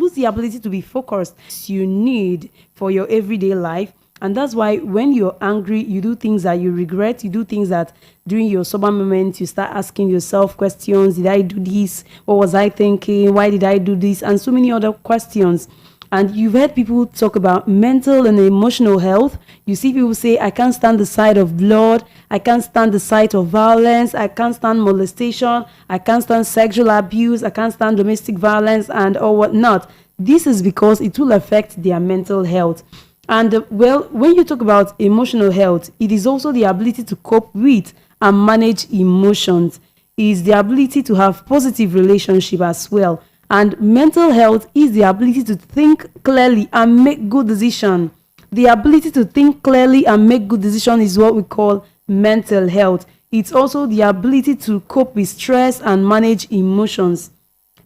lose the ability to be focused you need for your everyday life. And that's why when you're angry, you do things that you regret. You do things that during your sober moments, you start asking yourself questions. Did I do this? What was I thinking? Why did I do this? And so many other questions. And you've heard people talk about mental and emotional health. You see people say, I can't stand the sight of blood. I can't stand the sight of violence. I can't stand molestation. I can't stand sexual abuse. I can't stand domestic violence and or whatnot. This is because it will affect their mental health. And well, when you talk about emotional health, it is also the ability to cope with and manage emotions. It is the ability to have positive relationship as well. And mental health is the ability to think clearly and make good decisions. The ability to think clearly and make good decisions is what we call mental health. It's also the ability to cope with stress and manage emotions.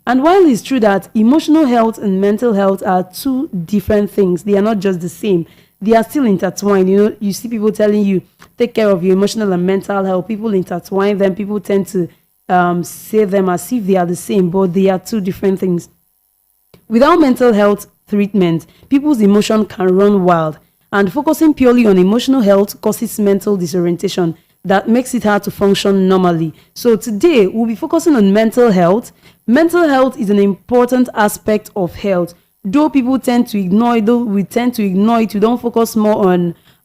And while it's true that emotional health and mental health are two different things, they are not just the same. They are still intertwined. You see people telling you, take care of your emotional and mental health. People intertwine them. People tend to say them as if they are the same, but they are two different things. Without mental health treatment, people's emotion can run wild, and focusing purely on emotional health causes mental disorientation that makes it hard to function normally. So today we'll be focusing on mental health. Mental health is an important aspect of health. Though people tend to ignore it, though we tend to ignore it, we don't focus more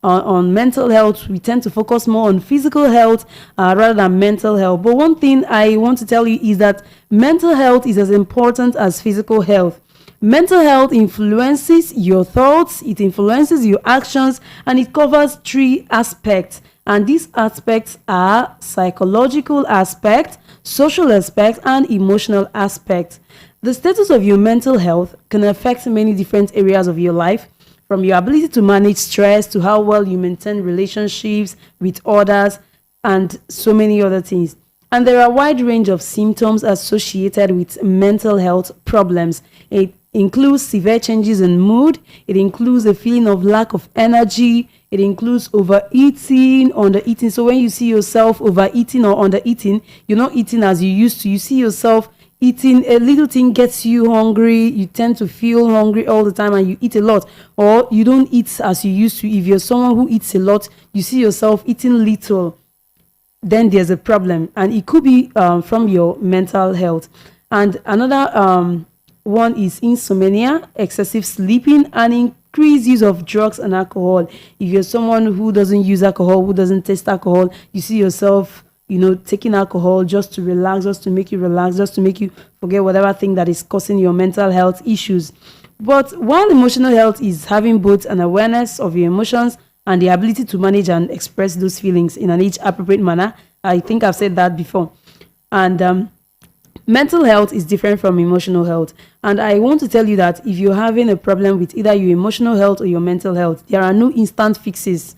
on mental health. We tend to focus more on physical health rather than mental health. But one thing I want to tell you is that mental health is as important as physical health. Mental health influences your thoughts, it influences your actions, and it covers three aspects. And these aspects are psychological aspect, social aspect, and emotional aspect. The status of your mental health can affect many different areas of your life, from your ability to manage stress to how well you maintain relationships with others and so many other things. And there are a wide range of symptoms associated with mental health problems. It includes severe changes in mood. It includes a feeling of lack of energy. It includes overeating, undereating. So when you see yourself overeating or undereating, you're not eating as you used to. You see yourself eating, a little thing gets you hungry. You tend to feel hungry all the time and you eat a lot. Or you don't eat as you used to. If you're someone who eats a lot, you see yourself eating little, then there's a problem. And it could be from your mental health. And another one is insomnia, excessive sleeping, and increased use of drugs and alcohol. If you're someone who doesn't use alcohol, who doesn't taste alcohol, you see yourself, taking alcohol just to relax, just to make you relax, just to make you forget whatever thing that is causing your mental health issues. But while emotional health is having both an awareness of your emotions and the ability to manage and express those feelings in an age-appropriate manner, I think I've said that before. And mental health is different from emotional health. And I want to tell you that if you're having a problem with either your emotional health or your mental health, there are no instant fixes,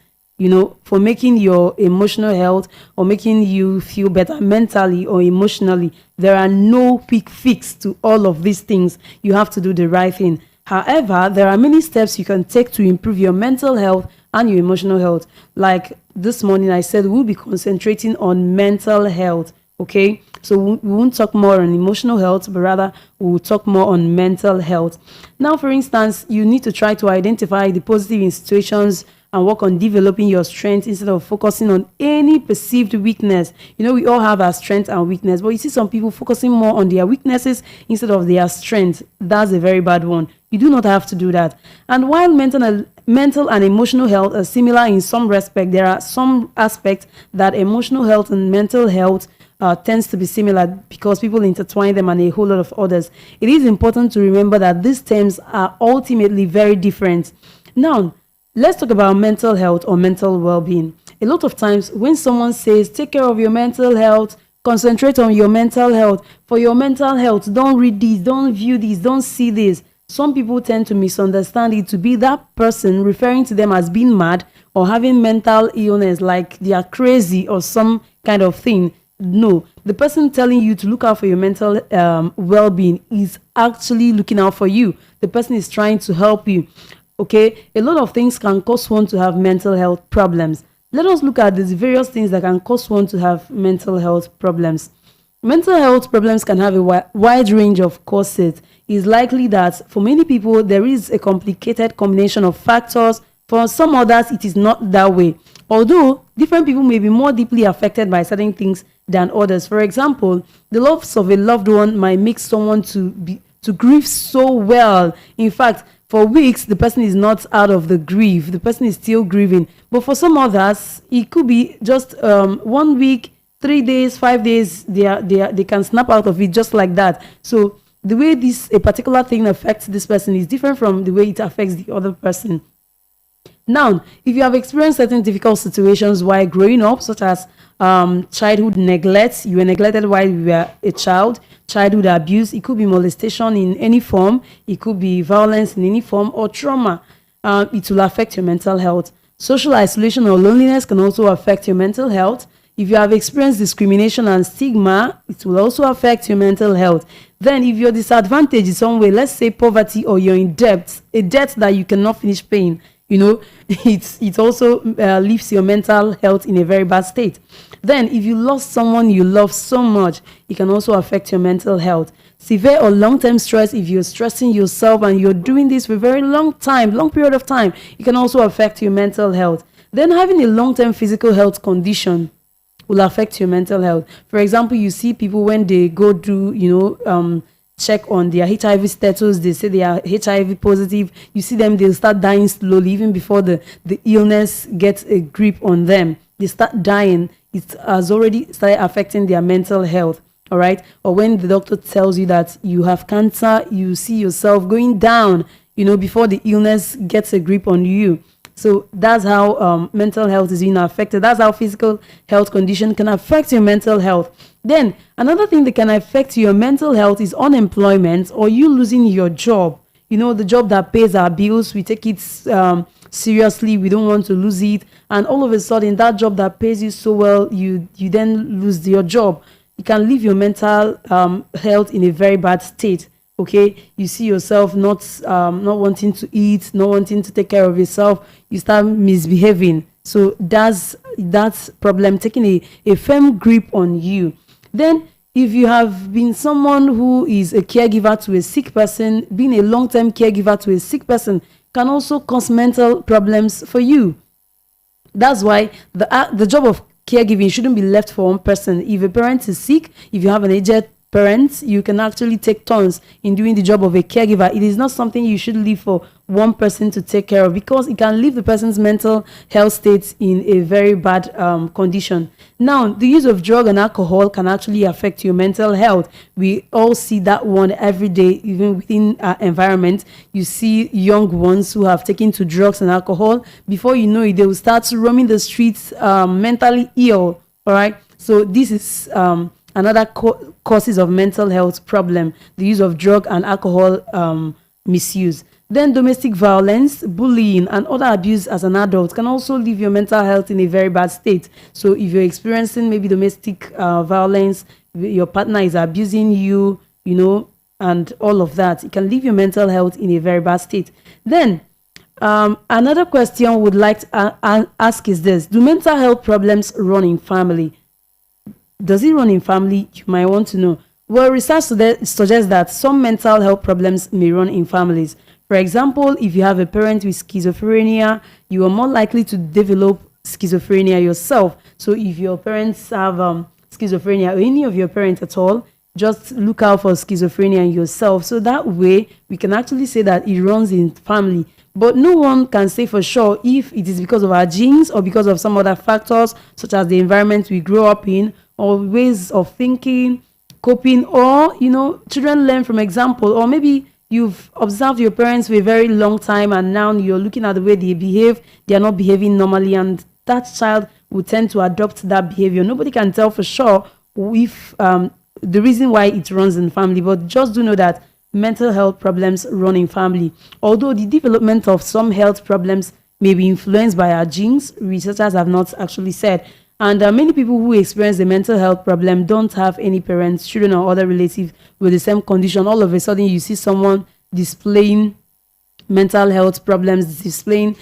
for making your emotional health or making you feel better mentally or emotionally. There are no quick fix to all of these things. You have to do the right thing. However, there are many steps you can take to improve your mental health and your emotional health. Like this morning, I said we'll be concentrating on mental health. Okay, so we won't talk more on emotional health, but rather we'll talk more on mental health. Now, for instance, you need to try to identify the positive in situations and work on developing your strength instead of focusing on any perceived weakness. We all have our strength and weakness, but you see some people focusing more on their weaknesses instead of their strength. That's a very bad one. You do not have to do that. And while mental and emotional health are similar in some respect, there are some aspects that emotional health and mental health tends to be similar because people intertwine them and a whole lot of others. It is important to remember that these terms are ultimately very different. Now, let's talk about mental health or mental well-being. A lot of times when someone says, take care of your mental health, concentrate on your mental health. For your mental health, don't read this, don't view this, don't see this. Some people tend to misunderstand it to be that person referring to them as being mad or having mental illness, like they are crazy or some kind of thing. No, the person telling you to look out for your mental well-being is actually looking out for you. The person is trying to help you. Okay, a lot of things can cause one to have mental health problems. Let us look at these various things that can cause one to have mental health problems. Mental health problems can have a wide range of causes. It's likely that for many people, there is a complicated combination of factors. For some others, it is not that way. Although different people may be more deeply affected by certain things than others. For example, the loss of a loved one might make someone to grieve so well. In fact, for weeks, the person is not out of the grief. The person is still grieving. But for some others, it could be just 1 week, 3 days, 5 days, they can snap out of it just like that. So the way a particular thing affects this person is different from the way it affects the other person. Now, if you have experienced certain difficult situations while growing up, such as childhood neglect, you were neglected while you were a child, childhood abuse, it could be molestation in any form, it could be violence in any form, or trauma, it will affect your mental health. Social isolation or loneliness can also affect your mental health. If you have experienced discrimination and stigma, it will also affect your mental health. Then if you're disadvantaged in some way, let's say poverty, or you're in debt, a debt that you cannot finish paying, it also leaves your mental health in a very bad state. Then if you lost someone you love so much, it can also affect your mental health. Severe or long-term stress, if you're stressing yourself and you're doing this for a very long period of time, it can also affect your mental health. Then having a long-term physical health condition will affect your mental health. For example, you see people when they go do, check on their HIV status, they say they are HIV positive. You see them, they'll start dying slowly, even before the illness gets a grip on them. They start dying. It has already started affecting their mental health. All right. Or when the doctor tells you that you have cancer, you see yourself going down, before the illness gets a grip on you. So that's how mental health is being affected. That's how physical health condition can affect your mental health. Then another thing that can affect your mental health is unemployment, or you losing your job. The job that pays our bills, we take it seriously. We don't want to lose it. And all of a sudden, that job that pays you so well, you then lose your job. It can leave your mental health in a very bad state. Okay, you see yourself not wanting to eat, not wanting to take care of yourself. You start misbehaving. So that's problem taking a firm grip on you. Then if you have been someone who is a caregiver to a sick person, being a long-term caregiver to a sick person can also cause mental problems for you. That's why the job of caregiving shouldn't be left for one person. If a parent is sick, if you have an aged parents, you can actually take turns in doing the job of a caregiver. It is not something you should leave for one person to take care of, because it can leave the person's mental health state in a very bad condition. Now, the use of drug and alcohol can actually affect your mental health. We all see that one every day, even within our environment. You see young ones who have taken to drugs and alcohol. Before you know it, they will start roaming the streets mentally ill. All right. So this is another causes of mental health problem, the use of drug and alcohol misuse. Then domestic violence, bullying, and other abuse as an adult can also leave your mental health in a very bad state. So if you're experiencing maybe domestic violence, your partner is abusing you, and all of that, it can leave your mental health in a very bad state. Then another question I would like to ask is this: do mental health problems run in family? Does it run in family? You might want to know. Well, research suggests that some mental health problems may run in families. For example, if you have a parent with schizophrenia, you are more likely to develop schizophrenia yourself. So if your parents have schizophrenia, or any of your parents at all, just look out for schizophrenia in yourself. So that way, we can actually say that it runs in family. But no one can say for sure if it is because of our genes or because of some other factors, such as the environment we grow up in, or ways of thinking, coping, or children learn from example, or maybe you've observed your parents for a very long time and now you're looking at the way they behave, they are not behaving normally, and that child will tend to adopt that behavior. Nobody can tell for sure if the reason why it runs in family, but just do know that mental health problems run in family. Although the development of some health problems may be influenced by our genes, researchers have not actually said. And many people who experience the mental health problem don't have any parents, children, or other relatives with the same condition. All of a sudden, you see someone displaying mental health problems, displaying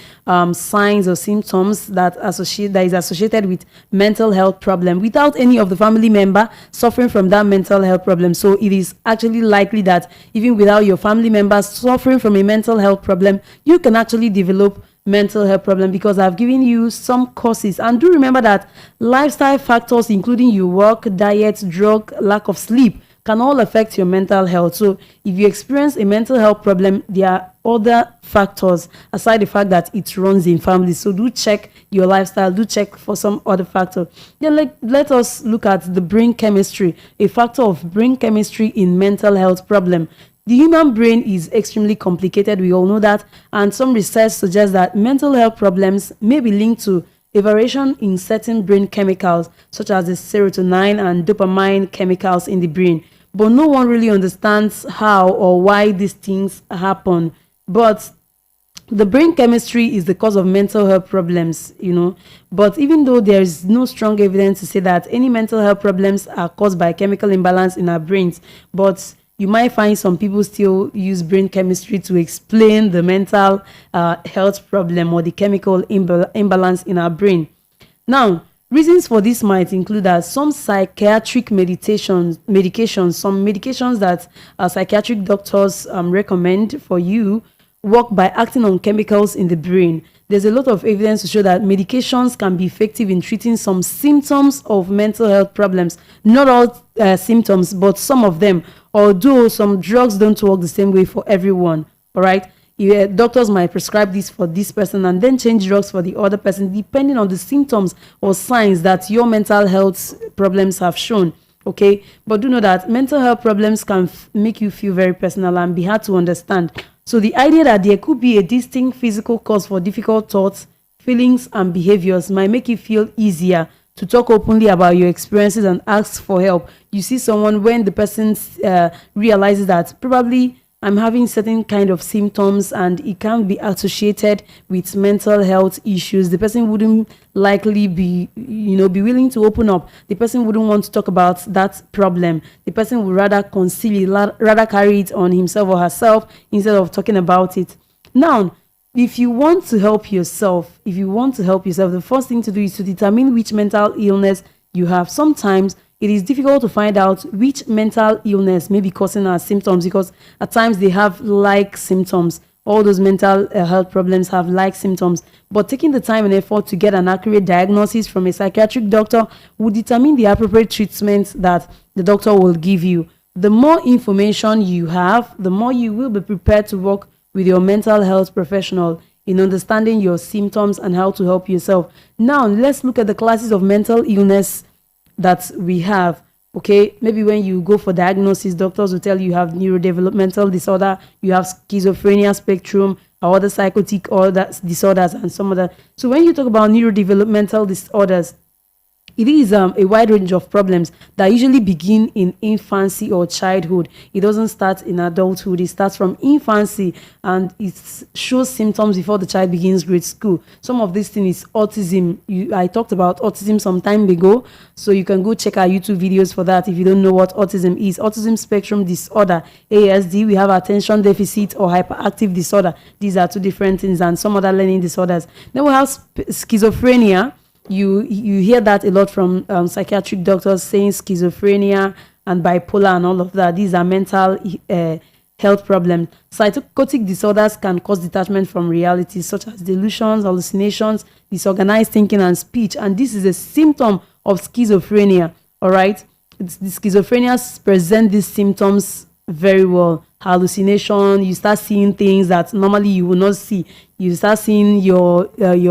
signs or symptoms that is associated with mental health problem without any of the family member suffering from that mental health problem. So it is actually likely that even without your family members suffering from a mental health problem, you can actually develop mental health problem, because I've given you some causes. And do remember that lifestyle factors, including your work, diet, drug, lack of sleep, can all affect your mental health. So if you experience a mental health problem, there are other factors aside the fact that it runs in families. So do check your lifestyle, do check for some other factor. Then let us look at the brain chemistry, a factor of brain chemistry in mental health problem. The human brain is extremely complicated, we all know that, and some research suggests that mental health problems may be linked to a variation in certain brain chemicals, such as the serotonin and dopamine chemicals in the brain. But no one really understands how or why these things happen. But the brain chemistry is the cause of mental health problems, But even though there is no strong evidence to say that any mental health problems are caused by chemical imbalance in our brains, but you might find some people still use brain chemistry to explain the mental health problem or the chemical imbalance in our brain. Now, reasons for this might include that some psychiatric medications that psychiatric doctors recommend for you work by acting on chemicals in the brain. There's a lot of evidence to show that medications can be effective in treating some symptoms of mental health problems. Not all symptoms, but some of them. Although some drugs don't work the same way for everyone. All right. Doctors might prescribe this for this person and then change drugs for the other person, depending on the symptoms or signs that your mental health problems have shown. Okay. But do know that mental health problems can make you feel very personal and be hard to understand. So the idea that there could be a distinct physical cause for difficult thoughts, feelings, and behaviors might make it feel easier to talk openly about your experiences and ask for help. You see someone, when the person realizes that probably I'm having certain kind of symptoms and it can be associated with mental health issues, the person wouldn't likely be willing to open up. The person wouldn't want to talk about that problem. The person would rather conceal it, rather carry it on himself or herself instead of talking about it. Now, if you want to help yourself, the first thing to do is to determine which mental illness you have. Sometimes it is difficult to find out which mental illness may be causing our symptoms, because at times they have like symptoms. All those mental health problems have like symptoms. But taking the time and effort to get an accurate diagnosis from a psychiatric doctor will determine the appropriate treatment that the doctor will give you. The more information you have, the more you will be prepared to work with your mental health professional in understanding your symptoms and how to help yourself. Now, let's look at the classes of mental illness that we have. Okay, maybe when you go for diagnosis, doctors will tell you have neurodevelopmental disorder, you have schizophrenia spectrum, or other psychotic or disorders, and some other. So when you talk about neurodevelopmental disorders, it is a wide range of problems that usually begin in infancy or childhood. It doesn't start in adulthood. It starts from infancy and it shows symptoms before the child begins grade school. Some of this thing is autism. I talked about autism some time ago, so you can go check our YouTube videos for that if you don't know what autism is. Autism spectrum disorder, ASD, we have attention deficit or hyperactive disorder. These are two different things, and some other learning disorders. Then we have schizophrenia. You hear that a lot from psychiatric doctors saying schizophrenia and bipolar and all of that. These are mental health problems. Psychotic disorders can cause detachment from reality, such as delusions, hallucinations, disorganized thinking, and speech. And this is a symptom of schizophrenia. All right, the schizophrenia present these symptoms very well. Hallucination, you start seeing things that normally you will not see. You start seeing your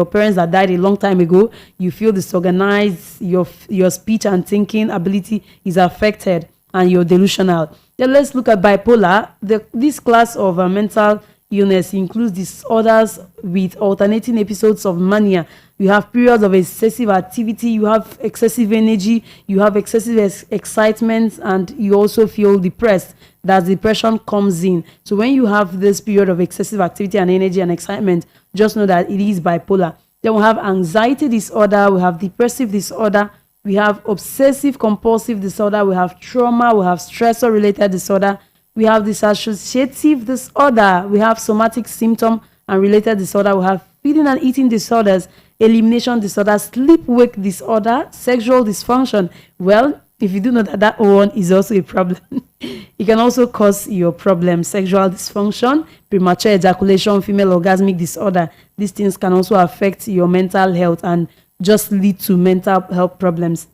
parents that died a long time ago. You feel disorganized. Your speech and thinking ability is affected, and you're delusional. Then let's look at bipolar. This class of mental illness includes disorders with alternating episodes of mania. You have periods of excessive activity, you have excessive energy, you have excessive excitement, and you also feel depressed. That depression comes in. So when you have this period of excessive activity and energy and excitement, just know that it is bipolar. Then we have anxiety disorder, we have depressive disorder, we have obsessive compulsive disorder, we have trauma, we have stressor related disorder, We have dissociative disorder. We have somatic symptom and related disorder. We have feeding and eating disorders, elimination disorder, sleep-wake disorder, sexual dysfunction. Well, if you do know that that one is also a problem, it can also cause your problem. Sexual dysfunction, premature ejaculation, female orgasmic disorder. These things can also affect your mental health and just lead to mental health problems.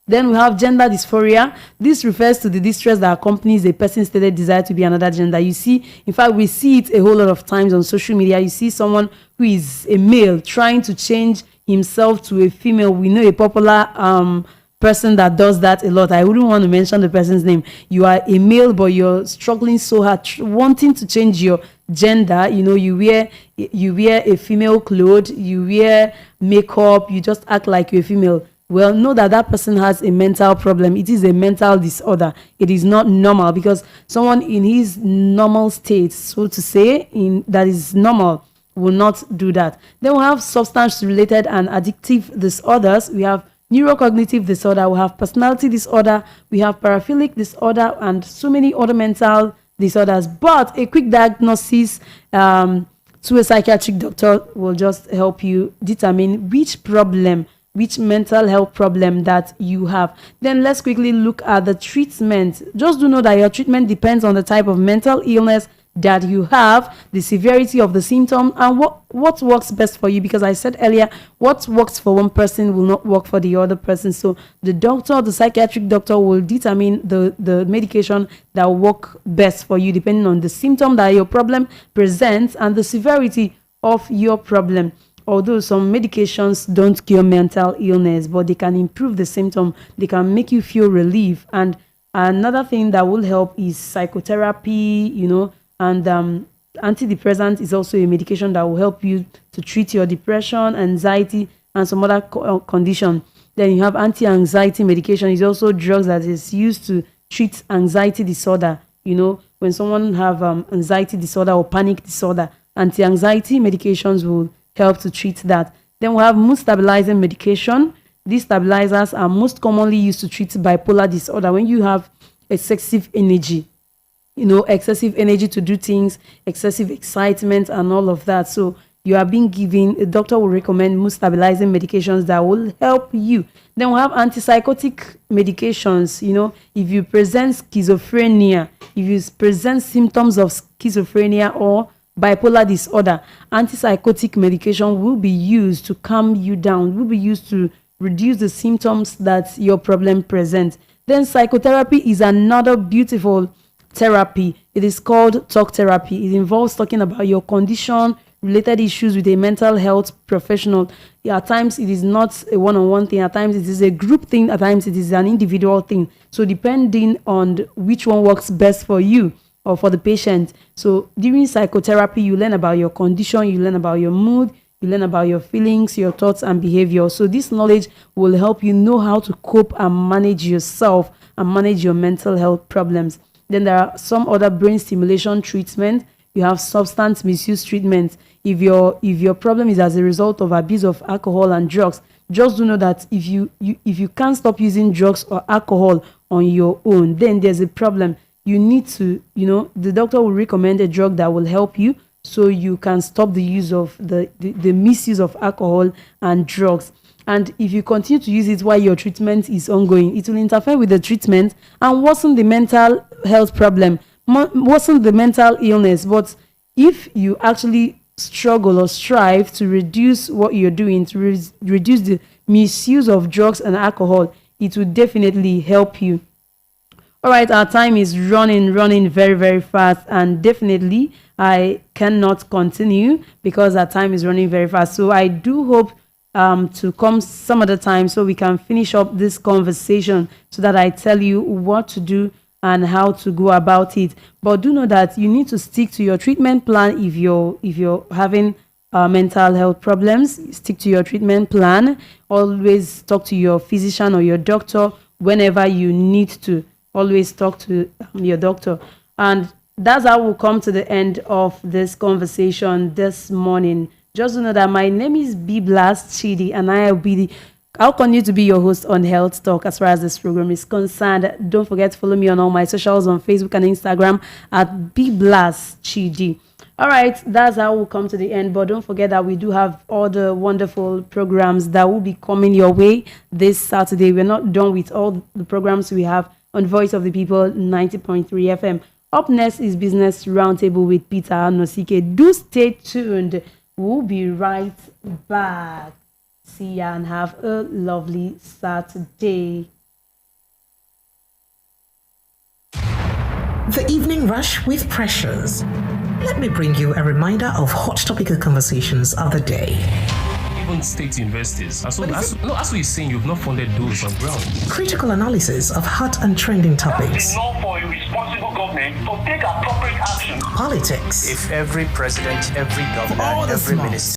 Then we have gender dysphoria. This refers to the distress that accompanies a person's stated desire to be another gender. You see, in fact, we see it a whole lot of times on social media. You see someone who is a male trying to change himself to a female. We know a popular person that does that a lot. I wouldn't want to mention the person's name. You are a male, but you're struggling so hard, wanting to change your gender. You know, you wear a female clothes, you wear makeup, you just act like you're a female. Well, know that that person has a mental problem. It is a mental disorder. It is not normal, because someone in his normal state, so to say, that is normal, will not do that. Then we have substance-related and addictive disorders. We have neurocognitive disorder. We have personality disorder. We have paraphilic disorder, and so many other mental disorders. But a quick diagnosis to a psychiatric doctor will just help you determine which mental health problem that you have. Then let's quickly look at the treatment. Just do know that your treatment depends on the type of mental illness that you have, the severity of the symptom, and what works best for you. Because I said earlier, what works for one person will not work for the other person. So the psychiatric doctor will determine the medication that will work best for you, depending on the symptom that your problem presents and the severity of your problem. Although some medications don't cure mental illness, but they can improve the symptom, they can make you feel relief. And another thing that will help is psychotherapy, and antidepressant is also a medication that will help you to treat your depression, anxiety, and some other condition. Then you have anti-anxiety medication. Is also drugs that is used to treat anxiety disorder. When someone have anxiety disorder or panic disorder, anti-anxiety medications will help to treat that. Then we have mood stabilizing medication. These stabilizers are most commonly used to treat bipolar disorder. When you have excessive energy, excessive energy to do things, excessive excitement and all of that. So you are being given, a doctor will recommend mood stabilizing medications that will help you. Then we have antipsychotic medications. If you present schizophrenia, if you present symptoms of schizophrenia or bipolar disorder, antipsychotic medication will be used to calm you down, will be used to reduce the symptoms that your problem presents. Then psychotherapy is another beautiful therapy. It is called talk therapy. It involves talking about your condition, related issues with a mental health professional. At times it is not a one-on-one thing, at times it is a group thing, at times it is an individual thing. So depending on which one works best for you or for the patient. So during psychotherapy, you learn about your condition, you learn about your mood, you learn about your feelings, your thoughts and behavior. So this knowledge will help you know how to cope and manage yourself and manage your mental health problems. Then there are some other brain stimulation treatment. You have substance misuse treatment. If your problem is as a result of abuse of alcohol and drugs, just do know that if you can't stop using drugs or alcohol on your own, then there's a problem. You need to, the doctor will recommend a drug that will help you so you can stop the use of the misuse of alcohol and drugs. And if you continue to use it while your treatment is ongoing, it will interfere with the treatment and worsen the mental health problem, worsen the mental illness. But if you actually struggle or strive to reduce what you're doing, to reduce the misuse of drugs and alcohol, it will definitely help you. All right, our time is running very, very fast, and definitely I cannot continue because our time is running very fast. So I do hope to come some other time so we can finish up this conversation so that I tell you what to do and how to go about it. But do know that you need to stick to your treatment plan. If you're having mental health problems, stick to your treatment plan. Always talk to your physician or your doctor whenever you need to. Always talk to your doctor. And that's how we'll come to the end of this conversation this morning. Just know that my name is B Blast Chidi, and I'll continue to be your host on Health Talk as far as this program is concerned. Don't forget to follow me on all my socials on Facebook and Instagram at @BBlastChidi. All right, that's how we'll come to the end. But don't forget that we do have all the wonderful programs that will be coming your way this Saturday. We're not done with all the programs we have on Voice of the People 90.3 FM. Up next is Business Roundtable with Peter Nosike. Do stay tuned. We'll be right back. See ya and have a lovely Saturday. The Evening Rush with Precious. Let me bring you a reminder of hot topical conversations of the day. Even state universities. As what you're saying, you've not funded those on ground. Critical analysis of hot and trending topics. Enough for a responsible government to take appropriate action. Politics. If every president, every governor, every minister